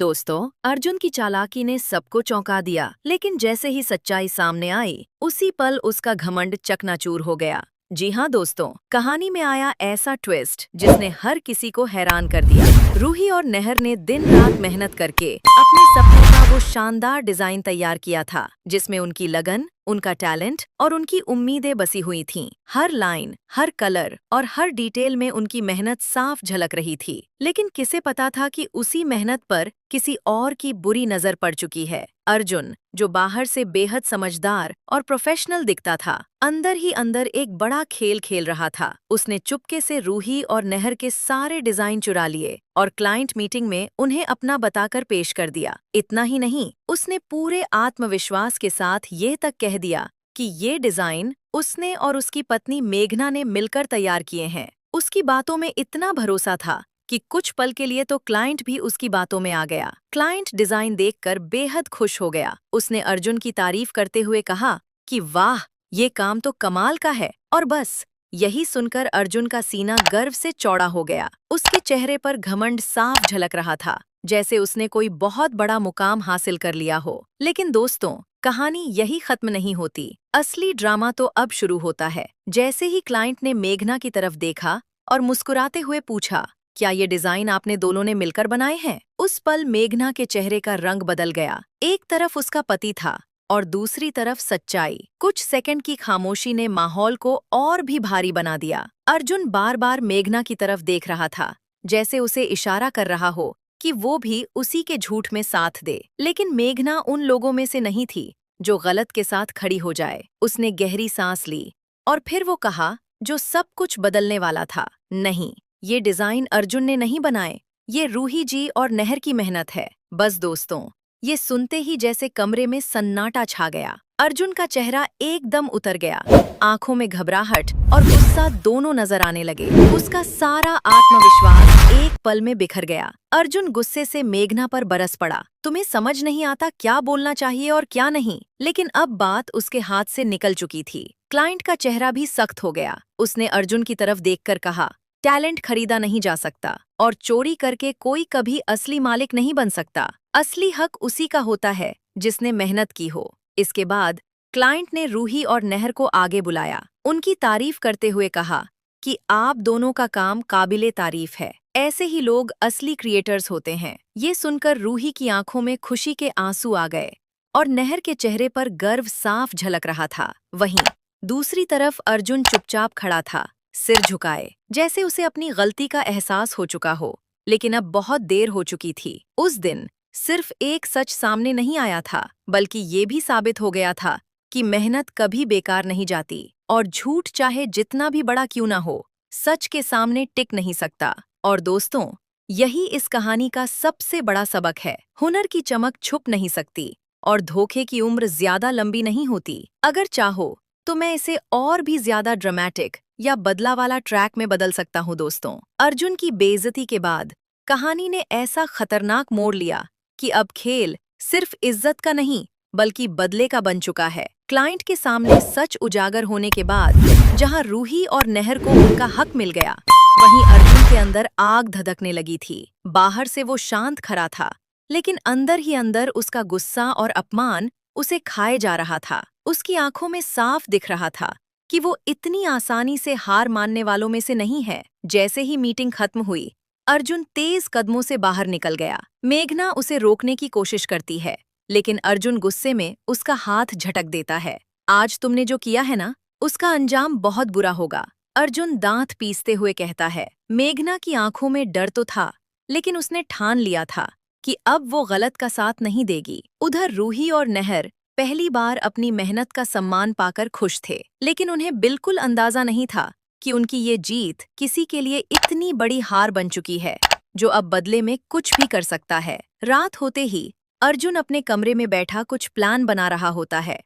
दोस्तों, अर्जुन की चालाकी ने सबको चौंका दिया, लेकिन जैसे ही सच्चाई सामने आई, उसी पल उसका घमंड चकनाचूर हो गया। जी हाँ दोस्तों, कहानी में आया ऐसा ट्विस्ट जिसने हर किसी को हैरान कर दिया। रूही और नहर ने दिन रात मेहनत करके अपने सपने का वो शानदार डिजाइन तैयार किया था, जिसमें उनकी लगन, उनका टैलेंट और उनकी उम्मीदें बसी हुई थीं। हर लाइन, हर कलर और हर डिटेल में उनकी मेहनत साफ झलक रही थी। लेकिन किसे पता था कि उसी मेहनत पर किसी और की बुरी नजर पड़ चुकी है। अर्जुन, जो बाहर से बेहद समझदार और प्रोफेशनल दिखता था, अंदर ही अंदर एक बड़ा खेल खेल रहा था। उसने चुपके से रूही और नहर के सारे डिजाइन चुरा लिए और क्लाइंट मीटिंग में उन्हें अपना बताकर पेश कर दिया। इतना ही नहीं, उसने पूरे आत्मविश्वास के साथ ये तक कह दिया कि ये डिजाइन उसने और उसकी पत्नी मेघना ने मिलकर तैयार किए हैं। उसकी बातों में इतना भरोसा था कि कुछ पल के लिए तो क्लाइंट भी उसकी बातों में आ गया। क्लाइंट डिजाइन देखकर बेहद खुश हो गया। उसने अर्जुन की तारीफ करते हुए कहा कि वाह, ये काम तो कमाल का है। और बस यही सुनकर अर्जुन का सीना गर्व से चौड़ा हो गया। उसके चेहरे पर घमंड साफ झलक रहा था, जैसे उसने कोई बहुत बड़ा मुकाम हासिल कर लिया हो। लेकिन दोस्तों, कहानी यही खत्म नहीं होती। असली ड्रामा तो अब शुरू होता है। जैसे ही क्लाइंट ने मेघना की तरफ देखा और मुस्कुराते हुए पूछा, क्या ये डिजाइन आपने दोनों ने मिलकर बनाए हैं? उस पल मेघना के चेहरे का रंग बदल गया। एक तरफ उसका पति था और दूसरी तरफ सच्चाई। कुछ सेकंड की खामोशी ने माहौल को और भी भारी बना दिया। अर्जुन बार बार मेघना की तरफ देख रहा था, जैसे उसे इशारा कर रहा हो कि वो भी उसी के झूठ में साथ दे। लेकिन मेघना उन लोगों में से नहीं थी जो गलत के साथ खड़ी हो जाए। उसने गहरी सांस ली और फिर वो कहा, जो सब कुछ बदलने वाला था, नहीं, ये डिजाइन अर्जुन ने नहीं बनाए, ये रूही जी और नहर की मेहनत है। बस दोस्तों, ये सुनते ही जैसे कमरे में सन्नाटा छा गया। अर्जुन का चेहरा एकदम उतर गया, आंखों में घबराहट और गुस्सा दोनों नजर आने लगे। उसका सारा आत्मविश्वास एक पल में बिखर गया। अर्जुन गुस्से से मेघना पर बरस पड़ा। तुम्हें समझ नहीं आता क्या बोलना चाहिए और क्या नहीं। लेकिन अब बात उसके हाथ से निकल चुकी थी। क्लाइंट का चेहरा भी सख्त हो गया। उसने अर्जुन की तरफ देखकर कहा, टैलेंट खरीदा नहीं जा सकता और चोरी करके कोई कभी असली मालिक नहीं बन सकता। असली हक उसी का होता है जिसने मेहनत की हो। इसके बाद क्लाइंट ने रूही और नहर को आगे बुलाया। उनकी तारीफ करते हुए कहा कि आप दोनों का काम काबिले तारीफ है। ऐसे ही लोग असली क्रिएटर्स होते हैं। ये सुनकर रूही की आंखों में खुशी के आंसू आ गए और नहर के चेहरे पर गर्व साफ झलक रहा था। वहीं दूसरी तरफ अर्जुन चुपचाप खड़ा था, सिर झुकाए, जैसे उसे अपनी गलती का एहसास हो चुका हो। लेकिन अब बहुत देर हो चुकी थी। उस दिन सिर्फ एक सच सामने नहीं आया था, बल्कि ये भी साबित हो गया था कि मेहनत कभी बेकार नहीं जाती और झूठ चाहे जितना भी बड़ा क्यों ना हो, सच के सामने टिक नहीं सकता। और दोस्तों, यही इस कहानी का सबसे बड़ा सबक है। हुनर की चमक छुप नहीं सकती और धोखे की उम्र ज्यादा लंबी नहीं होती। अगर चाहो तो मैं इसे और भी ज्यादा ड्रामेटिक या बदला वाला ट्रैक में बदल सकता हूँ। दोस्तों, अर्जुन की बेइज्जती के बाद कहानी ने ऐसा खतरनाक मोड़ लिया कि अब खेल सिर्फ इज्जत का नहीं, बल्कि बदले का बन चुका है। क्लाइंट के सामने सच उजागर होने के बाद जहां रूही और नहर को उनका हक मिल गया, वहीं अर्जुन के अंदर आग धधकने लगी थी। बाहर से वो शांत खड़ा था, लेकिन अंदर ही अंदर उसका गुस्सा और अपमान उसे खाए जा रहा था। उसकी आंखों में साफ दिख रहा था कि वो इतनी आसानी से हार मानने वालों में से नहीं है। जैसे ही मीटिंग खत्म हुई, अर्जुन तेज कदमों से बाहर निकल गया। मेघना उसे रोकने की कोशिश करती है, लेकिन अर्जुन गुस्से में उसका हाथ झटक देता है। आज तुमने जो किया है ना, उसका अंजाम बहुत बुरा होगा, अर्जुन दांत पीसते हुए कहता है। मेघना की आंखों में डर तो था, लेकिन उसने ठान लिया था कि अब वो गलत का साथ नहीं देगी। उधर रूही और नहर पहली बार अपनी मेहनत का सम्मान पाकर खुश थे, लेकिन उन्हें बिल्कुल अंदाजा नहीं था कि उनकी ये जीत किसी के लिए इतनी बड़ी हार बन चुकी है, जो अब बदले में कुछ भी कर सकता है। रात होते ही अर्जुन अपने कमरे में बैठा कुछ प्लान बना रहा होता है।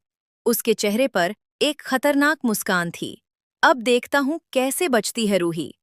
उसके चेहरे पर एक खतरनाक मुस्कान थी। अब देखता हूँ कैसे बचती है रूही।